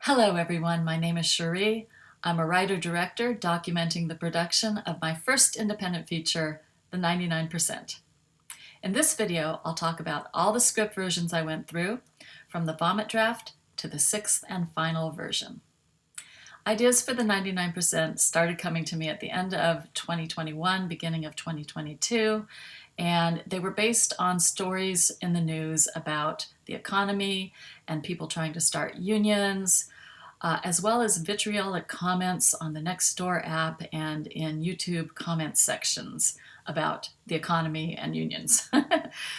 Hello everyone, my name is Cherie. I'm a writer-director documenting the production of my first independent feature, The 99%. In this video, I'll talk about all the script versions I went through, from the vomit draft to the sixth and final version. Ideas for the 99% started coming to me at the end of 2021, beginning of 2022, and they were based on stories in the news about the economy and people trying to start unions, as well as vitriolic comments on the Nextdoor app and in YouTube comment sections about the economy and unions.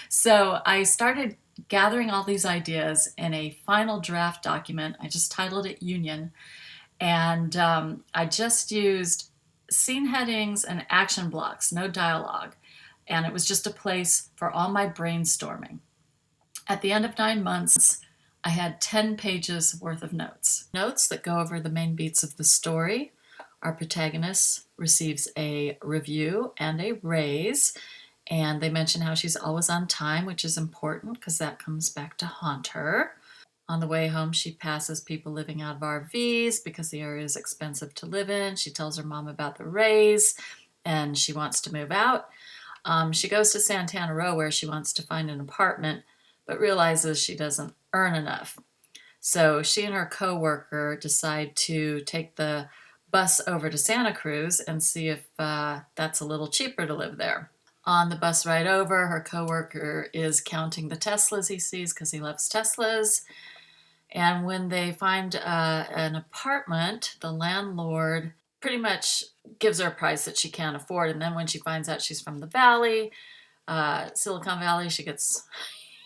So I started gathering all these ideas in a final draft document. I just titled it Union, and I just used scene headings and action blocks, no dialogue. And it was just a place for all my brainstorming. At the end of 9 months, I had 10 pages worth of notes. Notes that go over the main beats of the story. Our protagonist receives a review and a raise, and they mention how she's always on time, which is important because that comes back to haunt her. On the way home, she passes people living out of RVs because the area is expensive to live in. She tells her mom about the raise, and she wants to move out. She goes to Santana Row where she wants to find an apartment, but realizes she doesn't earn enough. So she and her coworker decide to take the bus over to Santa Cruz and see if that's a little cheaper to live there. On the bus ride over, her coworker is counting the Teslas he sees because he loves Teslas. And when they find an apartment, the landlord pretty much gives her a price that she can't afford. And then when she finds out she's from the Valley, Silicon Valley, she gets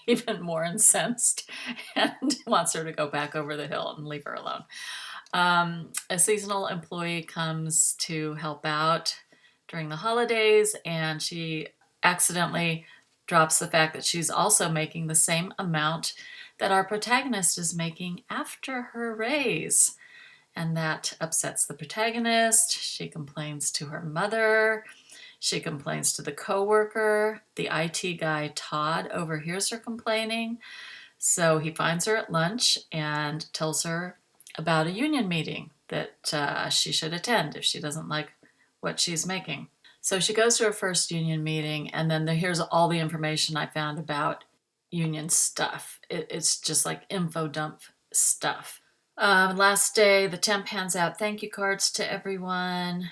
even more incensed and wants her to go back over the hill and leave her alone. A seasonal employee comes to help out during the holidays, and she accidentally drops the fact that she's also making the same amount that our protagonist is making after her raise. And that upsets the protagonist. She complains to her mother. She complains to the coworker. The IT guy, Todd, overhears her complaining. So he finds her at lunch and tells her about a union meeting that she should attend if she doesn't like what she's making. So she goes to her first union meeting, and then here's all the information I found about union stuff. It's just like info dump stuff. Last day, the temp hands out thank you cards to everyone,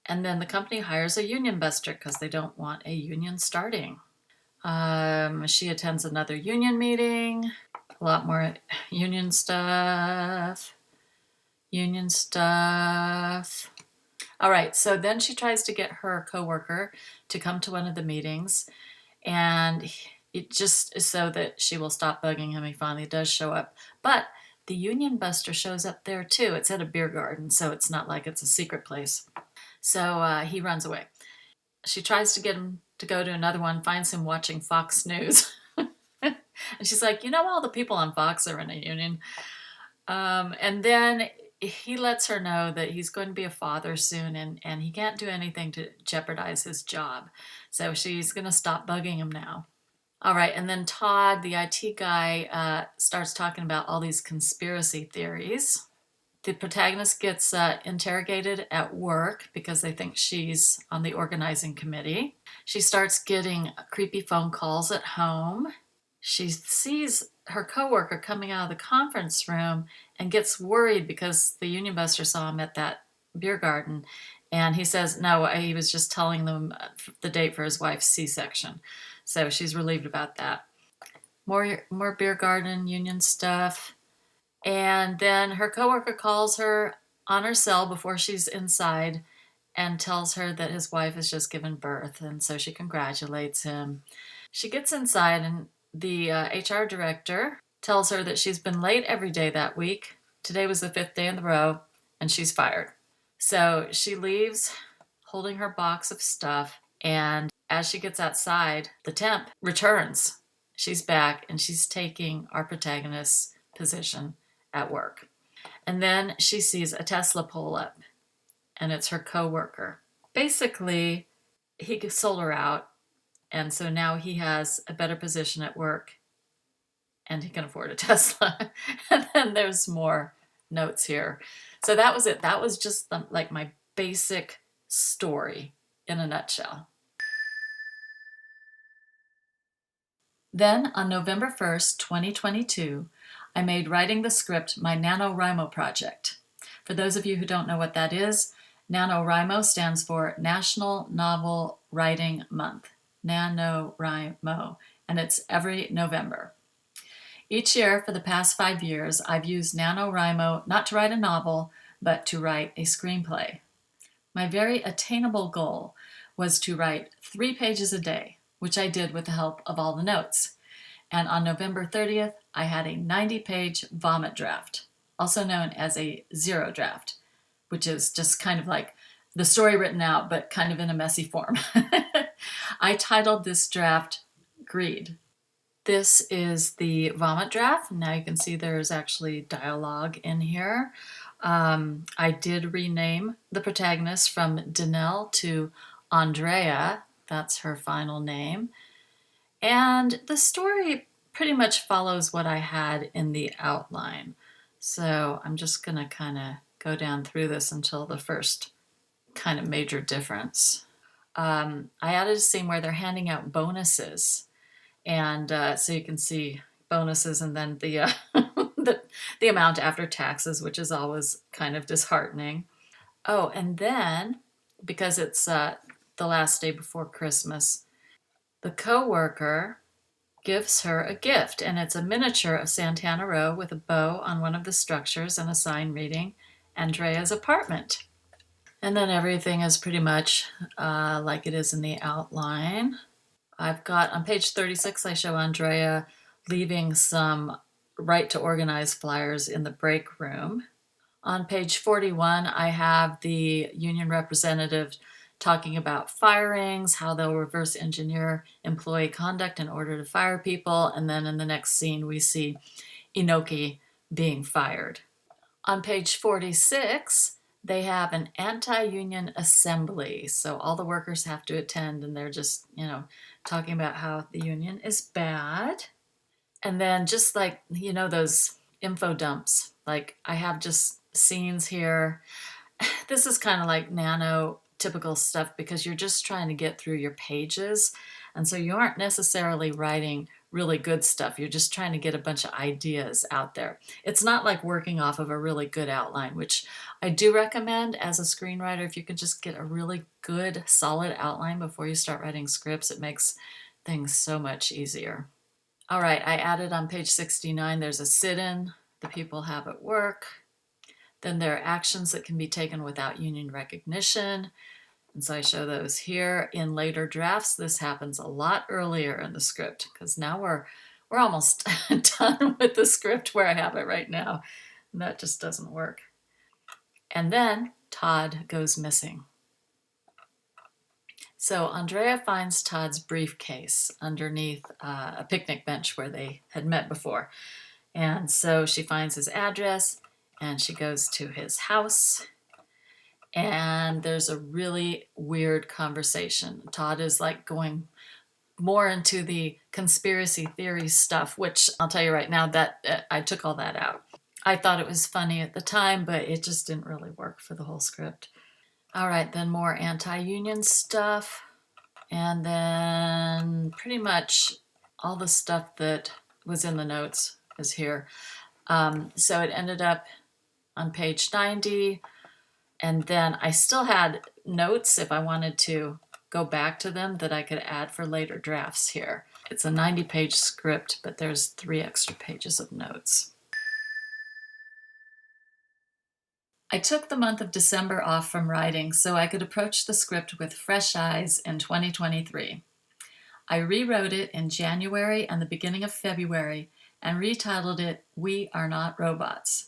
and then the company hires a union buster because they don't want a union starting. She attends another union meeting, a lot more union stuff. All right, so then she tries to get her coworker to come to one of the meetings, and it just is so that she will stop bugging him. He finally does show up, but the union buster shows up there too. It's at a beer garden, so it's not like it's a secret place. So he runs away. She tries to get him to go to another one, finds him watching Fox News. And she's like, all the people on Fox are in a union. And then he lets her know that he's going to be a father soon, and he can't do anything to jeopardize his job. So she's going to stop bugging him now. All right, and then Todd, the IT guy, starts talking about all these conspiracy theories. The protagonist gets interrogated at work because they think she's on the organizing committee. She starts getting creepy phone calls at home. She sees her coworker coming out of the conference room and gets worried because the union buster saw him at that beer garden. And he says, no, he was just telling them the date for his wife's C-section. So she's relieved about that. More beer garden union stuff. And then her coworker calls her on her cell before she's inside and tells her that his wife has just given birth. And so she congratulates him. She gets inside, and the HR director tells her that she's been late every day that week. Today was the 5th day in a row, and she's fired. So she leaves holding her box of stuff, and as she gets outside, the temp returns. She's back, and she's taking our protagonist's position at work. And then she sees a Tesla pull up, and it's her coworker. Basically, he sold her out, and so now he has a better position at work, and he can afford a Tesla. And then there's more notes here. So that was it. That was just like my basic story in a nutshell. Then on November 1st, 2022, I made writing the script my NaNoWriMo project. For those of you who don't know what that is, NaNoWriMo stands for National Novel Writing Month. NaNoWriMo, and it's every November. Each year for the past 5 years, I've used NaNoWriMo not to write a novel, but to write a screenplay. My very attainable goal was to write 3 pages a day, which I did with the help of all the notes. And on November 30th, I had a 90-page vomit draft, also known as a zero draft, which is just kind of like the story written out, but kind of in a messy form. I titled this draft Greed. This is the vomit draft. Now you can see there's actually dialogue in here. I did rename the protagonist from Danelle to Andrea. That's her final name. And the story pretty much follows what I had in the outline. So I'm just going to kind of go down through this until the first kind of major difference. I added a scene where they're handing out bonuses. And so you can see bonuses and then the, the amount after taxes, which is always kind of disheartening. Oh, and then, because it's the last day before Christmas, the coworker gives her a gift, and it's a miniature of Santana Row with a bow on one of the structures and a sign reading, Andrea's apartment. And then everything is pretty much like it is in the outline. I've got, on page 36, I show Andrea leaving some right to organize flyers in the break room. On page 41, I have the union representative talking about firings, how they'll reverse engineer employee conduct in order to fire people. And then in the next scene, we see Inoki being fired. On page 46, they have an anti-union assembly. So all the workers have to attend, and they're just, talking about how the union is bad. And then just like, those info dumps, like I have just scenes here. This is kind of like nano typical stuff because you're just trying to get through your pages. And so you aren't necessarily writing really good stuff. You're just trying to get a bunch of ideas out there. It's not like working off of a really good outline, which I do recommend as a screenwriter. If you can just get a really good, solid outline before you start writing scripts, it makes things so much easier. All right, I added on page 69, there's a sit-in the people have at work. Then there are actions that can be taken without union recognition. And so I show those here. In later drafts, this happens a lot earlier in the script because now we're almost done with the script where I have it right now. And that just doesn't work. And then Todd goes missing. So Andrea finds Todd's briefcase underneath a picnic bench where they had met before. And so she finds his address and she goes to his house. And there's a really weird conversation. Todd is like going more into the conspiracy theory stuff, which I'll tell you right now that I took all that out. I thought it was funny at the time, but it just didn't really work for the whole script. All right, then more anti-union stuff. And then pretty much all the stuff that was in the notes is here. So it ended up on page 90. And then I still had notes if I wanted to go back to them that I could add for later drafts here. It's a 90-page script, but there's 3 extra pages of notes. I took the month of December off from writing so I could approach the script with fresh eyes in 2023. I rewrote it in January and the beginning of February and retitled it We Are Not Robots.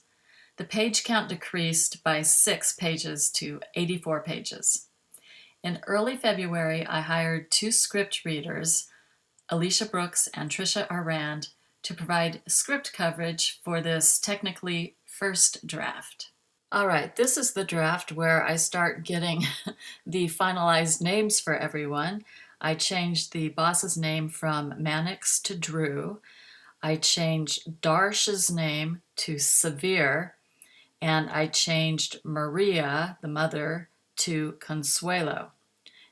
The page count decreased by 6 pages to 84 pages. In early February, I hired 2 script readers, Alicia Brooks and Trisha Arand, to provide script coverage for this technically first draft. All right, this is the draft where I start getting the finalized names for everyone. I changed the boss's name from Mannix to Drew. I changed Darsh's name to Severe. and I changed Maria, the mother, to Consuelo.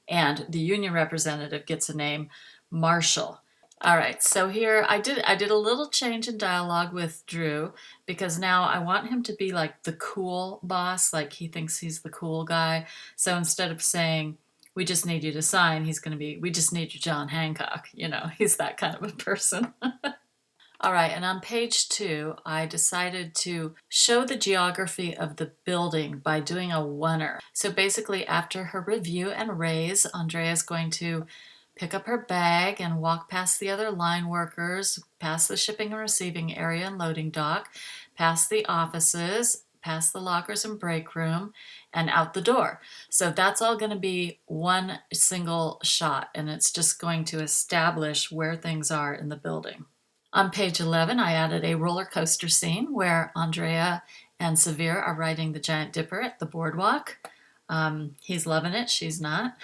And the union representative gets a name, Marshall. All right, so here I did a little change in dialogue with Drew because now I want him to be like the cool boss, like he thinks he's the cool guy. So instead of saying, we just need you to sign, he's going to be, we just need you, John Hancock. You know, he's that kind of a person. All right, and on page 2, I decided to show the geography of the building by doing a oneer. So basically, after her review and raise, Andrea is going to pick up her bag and walk past the other line workers, past the shipping and receiving area and loading dock, past the offices, past the lockers and break room, and out the door. So that's all going to be one single shot, and it's just going to establish where things are in the building. On page 11, I added a roller coaster scene where Andrea and Severe are riding the Giant Dipper at the boardwalk. He's loving it, she's not.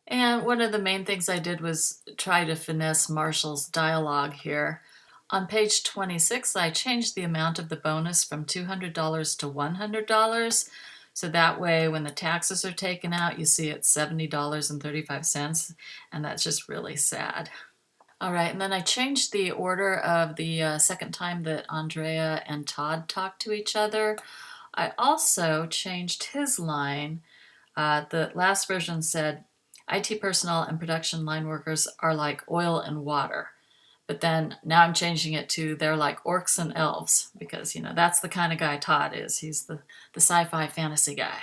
And one of the main things I did was try to finesse Marshall's dialogue here. On page 26, I changed the amount of the bonus from $200 to $100. So that way, when the taxes are taken out, you see it's $70.35, and that's just really sad. All right, and then I changed the order of the second time that Andrea and Todd talked to each other. I also changed his line. The last version said, IT personnel and production line workers are like oil and water. But then now I'm changing it to they're like orcs and elves because, you know, that's the kind of guy Todd is. He's the sci-fi fantasy guy.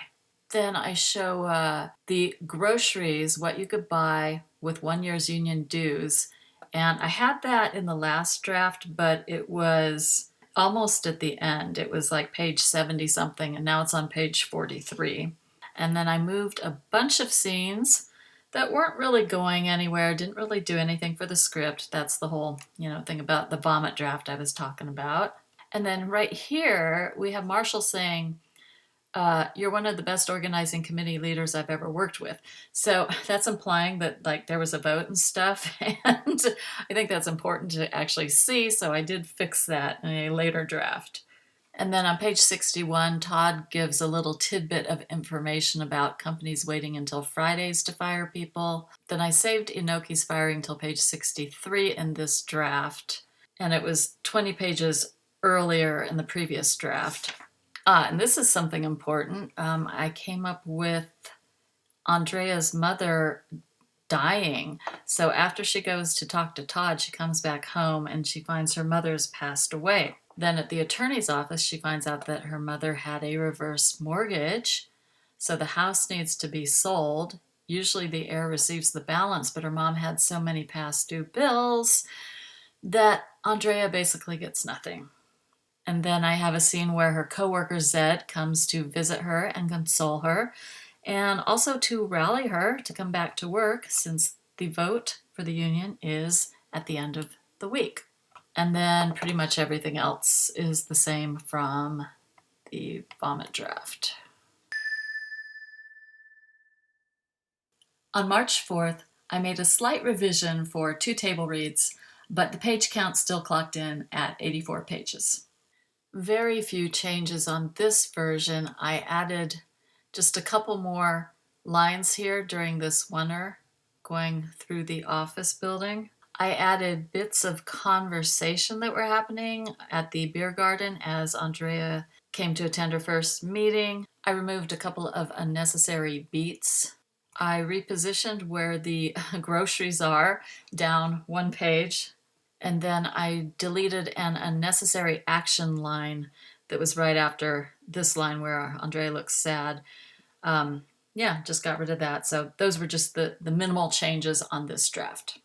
Then I show the groceries, what you could buy with 1 year's union dues. And I had that in the last draft, but it was almost at the end. It was like page 70 something, and now it's on page 43. And then I moved a bunch of scenes that weren't really going anywhere, didn't really do anything for the script. That's the whole, you know, thing about the vomit draft I was talking about. And then right here, we have Marshall saying, you're one of the best organizing committee leaders I've ever worked with. So that's implying that like there was a vote and stuff. And I think that's important to actually see. So I did fix that in a later draft. And then on page 61, Todd gives a little tidbit of information about companies waiting until Fridays to fire people. Then I saved Inoki's firing until page 63 in this draft, and it was 20 pages earlier in the previous draft. And this is something important. I came up with Andrea's mother dying. So after she goes to talk to Todd, she comes back home and she finds her mother's passed away. Then at the attorney's office, she finds out that her mother had a reverse mortgage, so the house needs to be sold. Usually the heir receives the balance, but her mom had so many past due bills that Andrea basically gets nothing. And then I have a scene where her coworker Zed comes to visit her and console her, and also to rally her to come back to work since the vote for the union is at the end of the week. And then pretty much everything else is the same from the vomit draft. On March 4th, I made a slight revision for 2 table reads, but the page count still clocked in at 84 pages. Very few changes on this version. I added just a couple more lines here during this oneer going through the office building. I added bits of conversation that were happening at the beer garden as Andrea came to attend her first meeting. I removed a couple of unnecessary beats. I repositioned where the groceries are down 1 page. And then I deleted an unnecessary action line that was right after this line where Andrea looks sad. Yeah, just got rid of that. So those were just the minimal changes on this draft.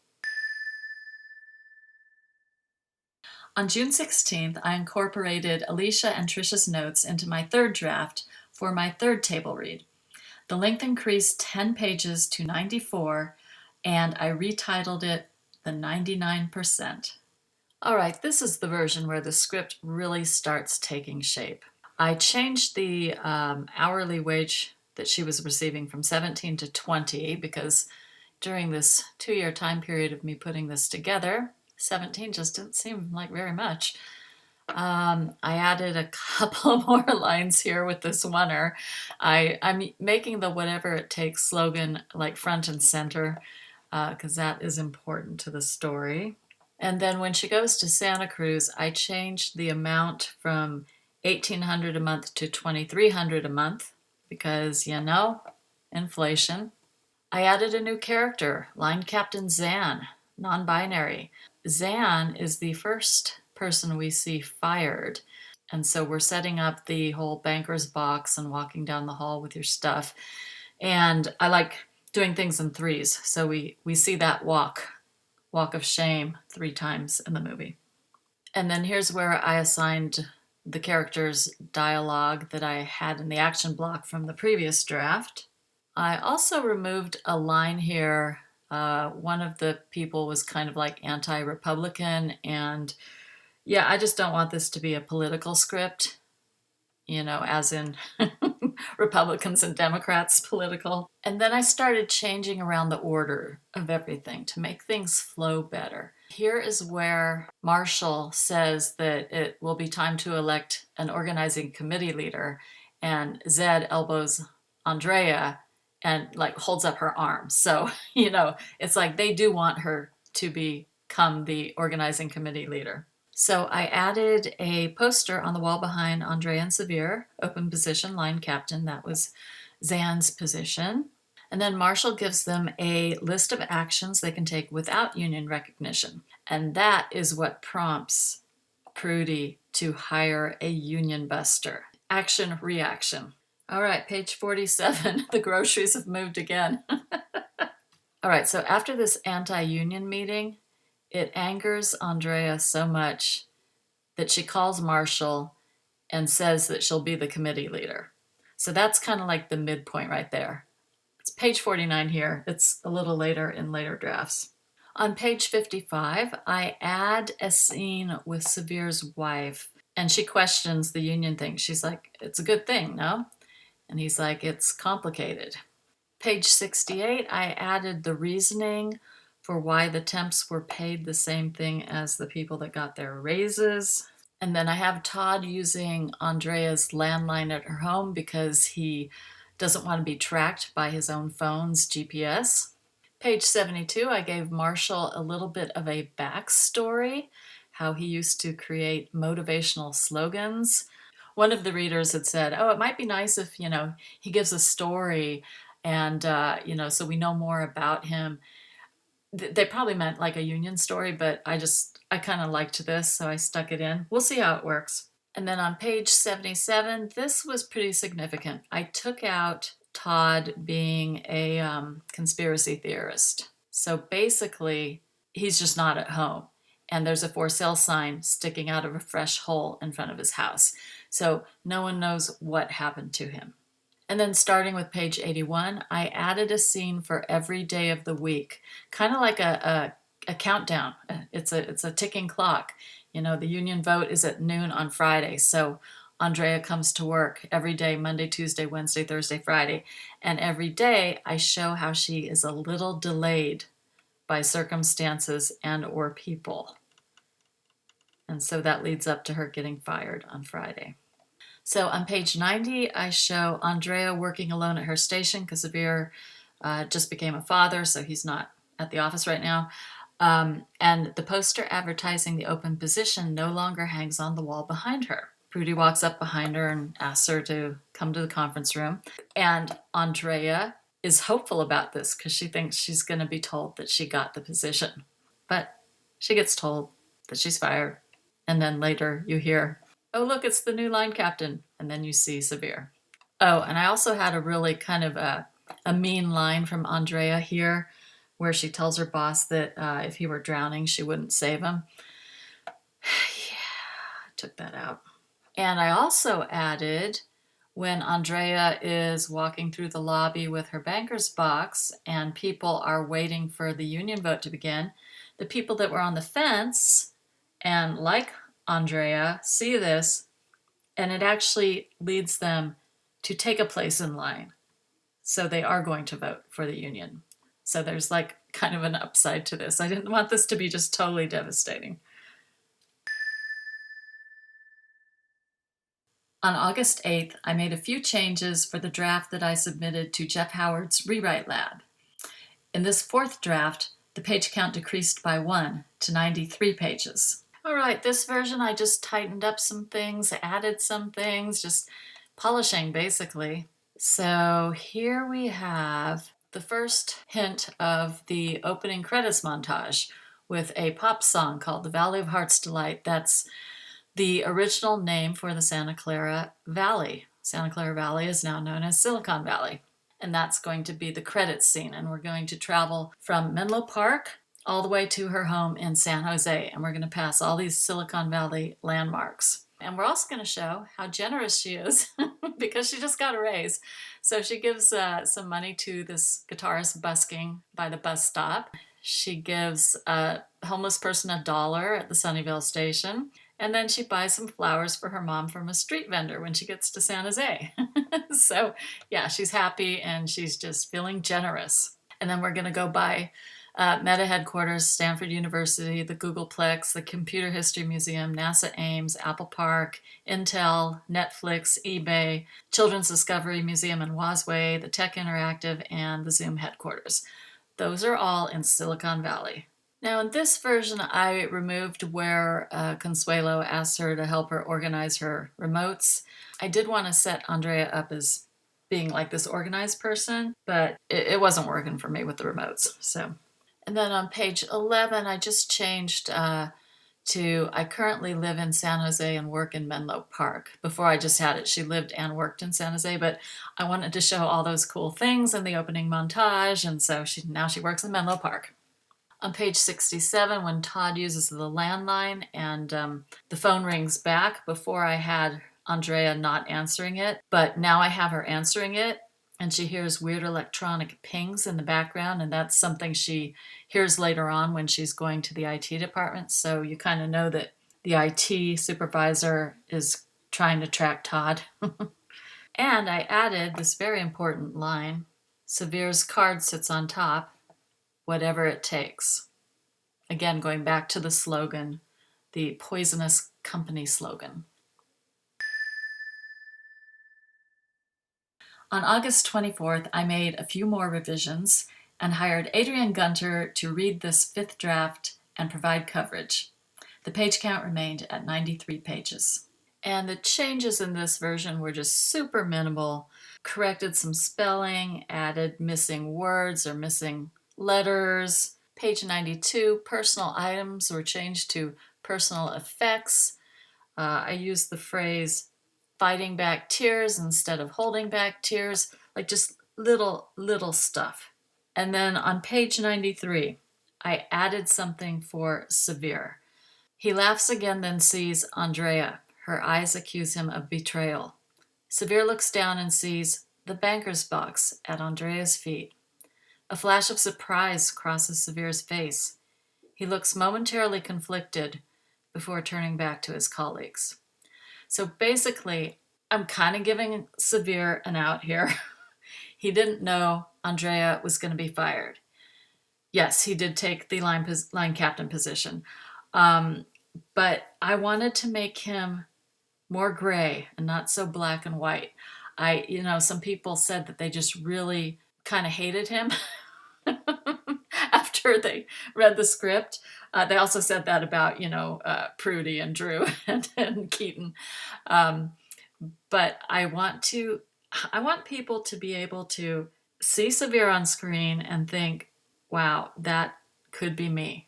On June 16th, I incorporated Alicia and Trisha's notes into my 3rd draft for my 3rd table read. The length increased 10 pages to 94, and I retitled it The 99%. All right, this is the version where the script really starts taking shape. I changed the hourly wage that she was receiving from 17 to 20 because during this 2-year time period of me putting this together, 17 just didn't seem like very much. I added a couple more lines here with this oneer. I'm making the whatever it takes slogan like front and center because that is important to the story. And then when she goes to Santa Cruz, I changed the amount from $1,800 a month to $2,300 a month because, you know, inflation. I added a new character, Line Captain Zan, non-binary. Zan is the first person we see fired. And so we're setting up the whole banker's box and walking down the hall with your stuff. And I like doing things in threes. So we see that walk of shame 3 times in the movie. And then here's where I assigned the characters' dialogue that I had in the action block from the previous draft. I also removed a line here. One of the people was kind of like anti-Republican, and yeah, I just don't want this to be a political script, you know, as in Republicans and Democrats political. And then I started changing around the order of everything to make things flow better. Here is where Marshall says that it will be time to elect an organizing committee leader, and Zed elbows Andrea and like holds up her arm. So, you know, it's like they do want her to become the organizing committee leader. So I added a poster on the wall behind Andrea and Severe, open position, line captain. That was Zan's position. And then Marshall gives them a list of actions they can take without union recognition. And that is what prompts Prudy to hire a union buster. Action, reaction. All right, page 47. The groceries have moved again. All right, so after this anti-union meeting, it angers Andrea so much that she calls Marshall and says that she'll be the committee leader. So that's kind of like the midpoint right there. It's page 49 here. It's a little later in later drafts. On page 55, I add a scene with Severe's wife, and she questions the union thing. She's like, it's a good thing, no? And he's like, it's complicated. Page 68, I added the reasoning for why the temps were paid the same thing as the people that got their raises. And then I have Todd using Andrea's landline at her home because he doesn't want to be tracked by his own phone's GPS. Page 72, I gave Marshall a little bit of a backstory, how he used to create motivational slogans. One of the readers had said, oh, it might be nice if, you know, he gives a story and, you know, so we know more about him. They probably meant like a union story, but I kind of liked this, so I stuck it in. We'll see how it works. And then on page 77, this was pretty significant. I took out Todd being a conspiracy theorist. So basically, he's just not at home. And there's a for sale sign sticking out of a fresh hole in front of his house. So no one knows what happened to him. And then starting with page 81, I added a scene for every day of the week, kind of like a countdown. It's a ticking clock. You know, the union vote is at noon on Friday. So Andrea comes to work every day, Monday, Tuesday, Wednesday, Thursday, Friday. And every day I show how she is a little delayed by circumstances and or people. And so that leads up to her getting fired on Friday. So on page 90, I show Andrea working alone at her station because Severe just became a father, so he's not at the office right now. And the poster advertising the open position no longer hangs on the wall behind her. Prudy walks up behind her and asks her to come to the conference room. And Andrea is hopeful about this because she thinks she's going to be told that she got the position. But she gets told that she's fired. And then later you hear, oh, look, it's the new line captain. And then you see Severe. Oh, and I also had a really kind of a mean line from Andrea here where she tells her boss that if he were drowning, she wouldn't save him. Yeah, I took that out. And I also added when Andrea is walking through the lobby with her banker's box and people are waiting for the union vote to begin, the people that were on the fence and like Andrea see this, and it actually leads them to take a place in line. So they are going to vote for the union. So there's like kind of an upside to this. I didn't want this to be just totally devastating. On August 8th, I made a few changes for the draft that I submitted to Jeff Howard's Rewrite Lab. In this fourth draft, the page count decreased by 1 to 93 pages. All right, this version I just tightened up some things, added some things, just polishing basically. So here we have the first hint of the opening credits montage with a pop song called The Valley of Heart's Delight. That's the original name for the Santa Clara Valley. Santa Clara Valley is now known as Silicon Valley. And that's going to be the credits scene. And we're going to travel from Menlo Park all the way to her home in San Jose. And we're going to pass all these Silicon Valley landmarks. And we're also going to show how generous she is because she just got a raise. So she gives some money to this guitarist busking by the bus stop. She gives a homeless person $1 at the Sunnyvale station. And then she buys some flowers for her mom from a street vendor when she gets to San Jose. So yeah, she's happy and she's just feeling generous. And then we're going to go by Meta headquarters, Stanford University, the Googleplex, the Computer History Museum, NASA Ames, Apple Park, Intel, Netflix, eBay, Children's Discovery Museum in Wasway, the Tech Interactive, and the Zoom headquarters. Those are all in Silicon Valley. Now in this version, I removed where Consuelo asked her to help her organize her remotes. I did want to set Andrea up as being like this organized person, but it wasn't working for me with the remotes. And then on page 11, I just changed to I currently live in San Jose and work in Menlo Park. Before I just had it, she lived and worked in San Jose, but I wanted to show all those cool things in the opening montage, and so now she works in Menlo Park. On page 67, when Todd uses the landline and the phone rings back, before I had Andrea not answering it, but now I have her answering it, and she hears weird electronic pings in the background, and that's something she hears later on when she's going to the IT department. So you kind of know that the IT supervisor is trying to track Todd. And I added this very important line, Severe's card sits on top, whatever it takes. Again, going back to the slogan, the poisonous company slogan. On August 24th, I made a few more revisions and hired Adrian Gunter to read this fifth draft and provide coverage. The page count remained at 93 pages. And the changes in this version were just super minimal. Corrected some spelling, added missing words or missing letters. Page 92, personal items were changed to personal effects. I used the phrase fighting back tears instead of holding back tears, like just little stuff. And then on page 93, I added something for Severe. He laughs again, then sees Andrea. Her eyes accuse him of betrayal. Severe looks down and sees the banker's box at Andrea's feet. A flash of surprise crosses Severe's face. He looks momentarily conflicted before turning back to his colleagues. So basically, I'm kind of giving Severe an out here. He didn't know Andrea was going to be fired. Yes, he did take the line captain position. But I wanted to make him more gray and not so black and white. Some people said that they just really kind of hated him after they read the script. They also said that about, Prudy and Drew and Keaton. But I want people to be able to see Severe on screen and think, wow, that could be me.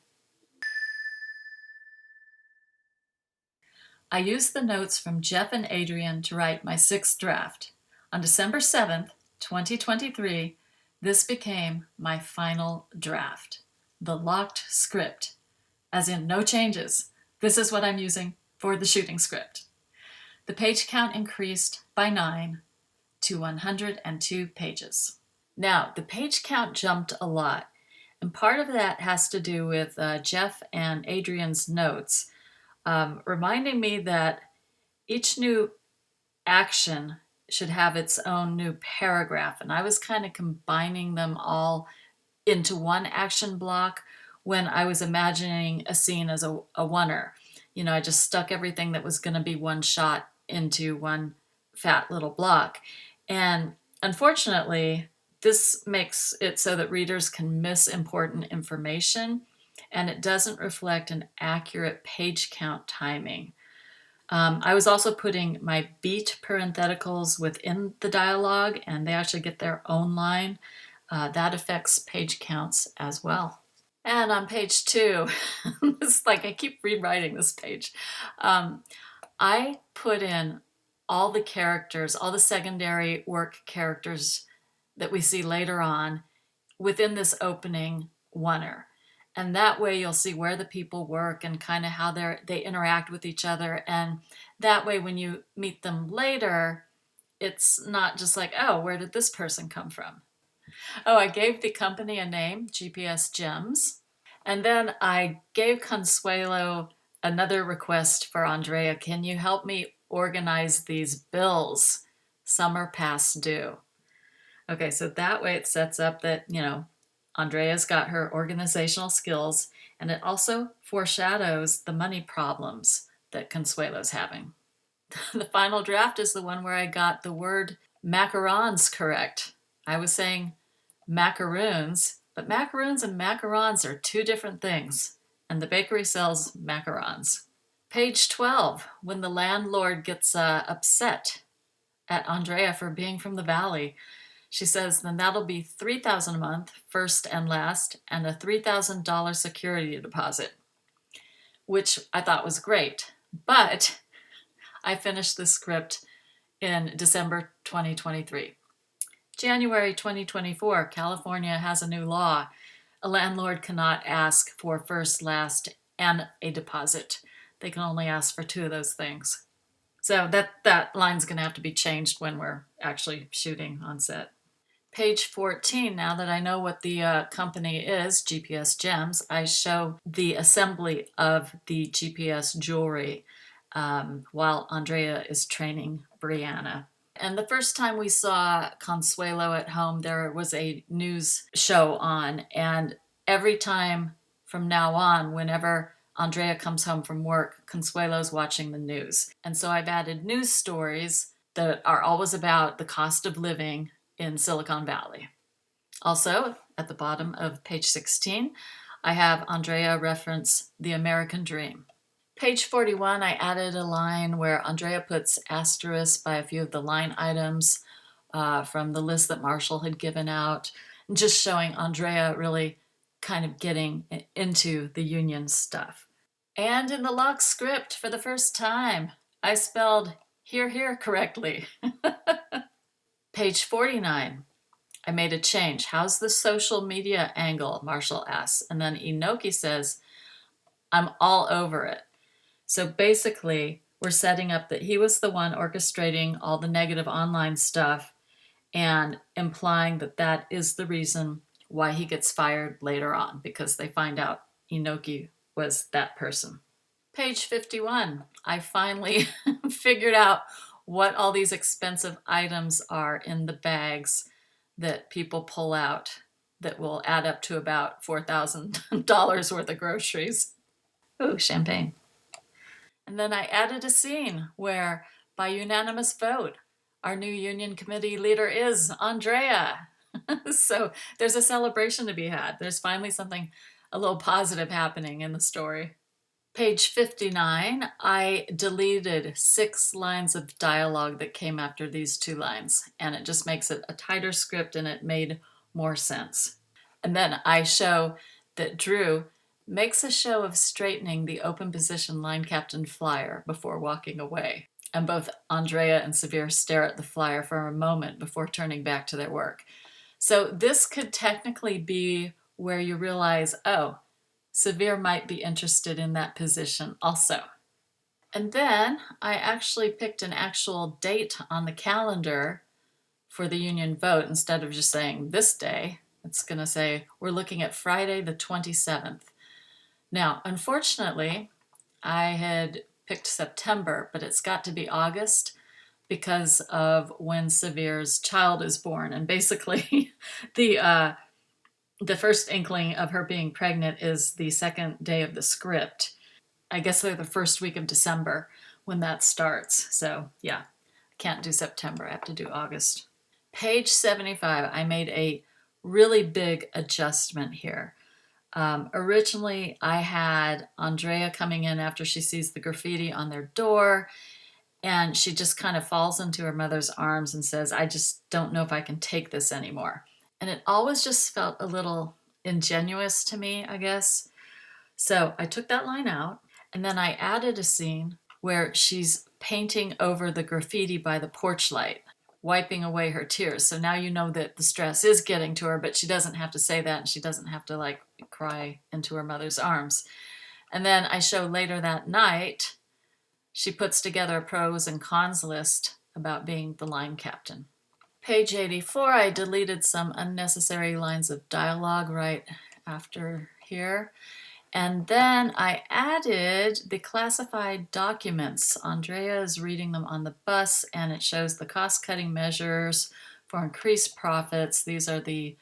I used the notes from Jeff and Adrian to write my sixth draft. On December 7th, 2023, this became my final draft, the locked script, as in no changes. This is what I'm using for the shooting script. The page count increased by 9 to 102 pages. Now, the page count jumped a lot, and part of that has to do with Jeff and Adrian's notes, reminding me that each new action should have its own new paragraph, and I was kind of combining them all into one action block when I was imagining a scene as a oneer. I just stuck everything that was going to be one shot into one fat little block. And unfortunately, this makes it so that readers can miss important information, and it doesn't reflect an accurate page count timing. I was also putting my beat parentheticals within the dialogue, and they actually get their own line. That affects page counts as well. And on page 2, it's like I keep rewriting this page. I put in all the characters, all the secondary work characters that we see later on within this opening oneer. And that way you'll see where the people work and kind of how they interact with each other. And that way when you meet them later, it's not just like, oh, where did this person come from? Oh, I gave the company a name, GPS Gems. And then I gave Consuelo another request for Andrea. Can you help me organize these bills? Some are past due. Okay, so that way it sets up that, Andrea's got her organizational skills, and it also foreshadows the money problems that Consuelo's having. The final draft is the one where I got the word macarons correct. I was saying macaroons, but macaroons and macarons are two different things, and the bakery sells macarons. Page 12, when the landlord gets upset at Andrea for being from the valley, she says, then that'll be $3,000 a month, first and last, and a $3,000 security deposit, which I thought was great. But I finished the script in December 2023. January 2024, California has a new law. A landlord cannot ask for first, last, and a deposit. They can only ask for two of those things. So that line's going to have to be changed when we're actually shooting on set. Page 14, now that I know what the company is, GPS Gems, I show the assembly of the GPS jewelry while Andrea is training Brianna. And the first time we saw Consuelo at home, there was a news show on. And every time from now on, whenever Andrea comes home from work, Consuelo's watching the news. And so I've added news stories that are always about the cost of living in Silicon Valley. Also, at the bottom of page 16, I have Andrea reference the American Dream. Page 41, I added a line where Andrea puts asterisk by a few of the line items from the list that Marshall had given out, just showing Andrea really kind of getting into the union stuff. And in the lock script, for the first time, I spelled here correctly. Page 49, I made a change. How's the social media angle? Marshall asks. And then Inoki says, I'm all over it. So basically, we're setting up that he was the one orchestrating all the negative online stuff and implying that that is the reason why he gets fired later on, because they find out Inoki was that person. Page 51, I finally figured out what all these expensive items are in the bags that people pull out that will add up to about $4,000 worth of groceries. Ooh, champagne. And then I added a scene where, by unanimous vote, our new union committee leader is Andrea. So there's a celebration to be had. There's finally something a little positive happening in the story. Page 59, I deleted 6 lines of dialogue that came after these 2 lines, and it just makes it a tighter script and it made more sense. And then I show that Drew makes a show of straightening the open position line captain flyer before walking away. And both Andrea and Severe stare at the flyer for a moment before turning back to their work. So this could technically be where you realize, oh, Severe might be interested in that position also. And then I actually picked an actual date on the calendar for the union vote instead of just saying this day. It's going to say we're looking at Friday the 27th. Now, unfortunately, I had picked September, but it's got to be August because of when Severe's child is born. And basically, the first inkling of her being pregnant is the second day of the script. I guess they're the first week of December when that starts. So, yeah, can't do September. I have to do August. Page 75, I made a really big adjustment here. Originally, I had Andrea coming in after she sees the graffiti on their door, and she just kind of falls into her mother's arms and says, I just don't know if I can take this anymore. And it always just felt a little ingenuous to me, I guess. So I took that line out, and then I added a scene where she's painting over the graffiti by the porch light, wiping away her tears. So now you know that the stress is getting to her, but she doesn't have to say that, and she doesn't have to like cry into her mother's arms. And then I show later that night, she puts together a pros and cons list about being the line captain. Page 84, I deleted some unnecessary lines of dialogue right after here. And then I added the classified documents. Andrea is reading them on the bus, and it shows the cost-cutting measures for increased profits. These are the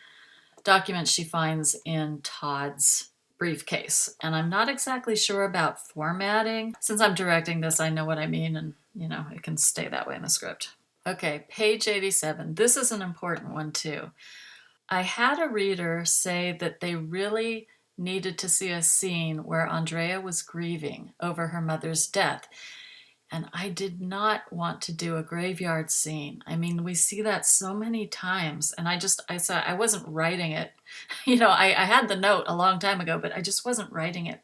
documents she finds in Todd's briefcase. And I'm not exactly sure about formatting. Since I'm directing this, I know what I mean, and it can stay that way in the script. Okay, page 87. This is an important one too. I had a reader say that they really needed to see a scene where Andrea was grieving over her mother's death. And I did not want to do a graveyard scene. I mean, we see that so many times, and I said I wasn't writing it. I had the note a long time ago, but I just wasn't writing it.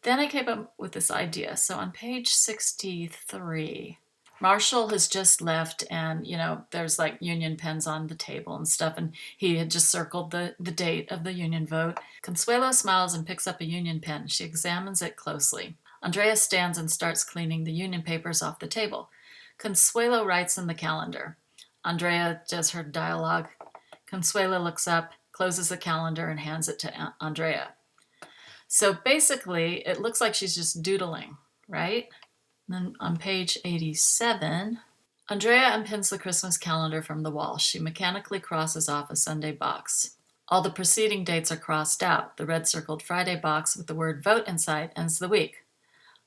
Then I came up with this idea. So on page 63, Marshall has just left, and there's like union pens on the table and stuff, and he had just circled the date of the union vote. Consuelo smiles and picks up a union pen. She examines it closely. Andrea stands and starts cleaning the union papers off the table. Consuelo writes in the calendar. Andrea does her dialogue. Consuelo looks up, closes the calendar, and hands it to Andrea. So basically, it looks like she's just doodling, right? Then on page 87, Andrea unpins the Christmas calendar from the wall. She mechanically crosses off a Sunday box. All the preceding dates are crossed out. The red circled Friday box with the word vote inside ends the week.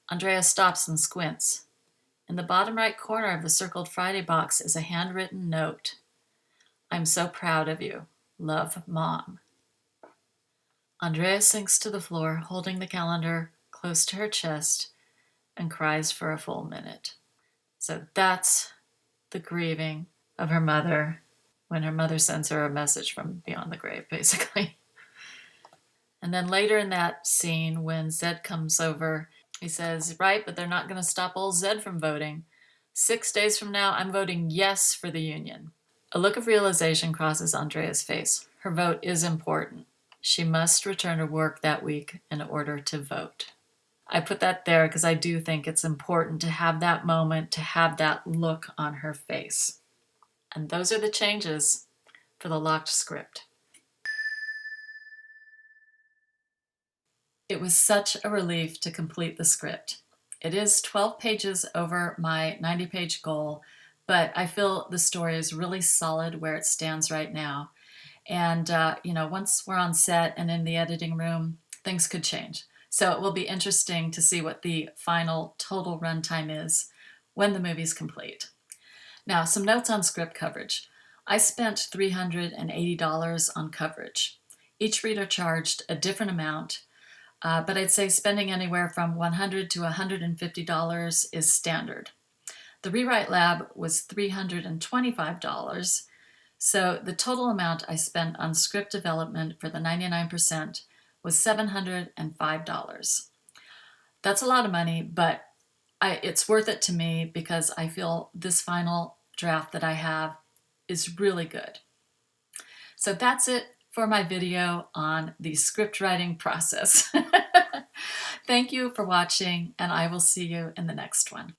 Andrea stops and squints. In the bottom right corner of the circled Friday box is a handwritten note. I'm so proud of you. Love, Mom. Andrea sinks to the floor, holding the calendar close to her chest, and cries for a full minute. So that's the grieving of her mother when her mother sends her a message from beyond the grave, basically. And then later in that scene, when Zed comes over, he says, right, but they're not going to stop old Zed from voting. 6 days from now, I'm voting yes for the union. A look of realization crosses Andrea's face. Her vote is important. She must return to work that week in order to vote. I put that there because I do think it's important to have that moment, to have that look on her face. And those are the changes for the locked script. It was such a relief to complete the script. It is 12 pages over my 90-page goal, but I feel the story is really solid where it stands right now. And, once we're on set and in the editing room, things could change. So it will be interesting to see what the final total runtime is when the movie's complete. Now, some notes on script coverage. I spent $380 on coverage. Each reader charged a different amount, but I'd say spending anywhere from $100 to $150 is standard. The Rewrite Lab was $325, so the total amount I spent on script development for the 99% was $705. That's a lot of money, but it's worth it to me because I feel this final draft that I have is really good. So that's it for my video on the script writing process. Thank you for watching, and I will see you in the next one.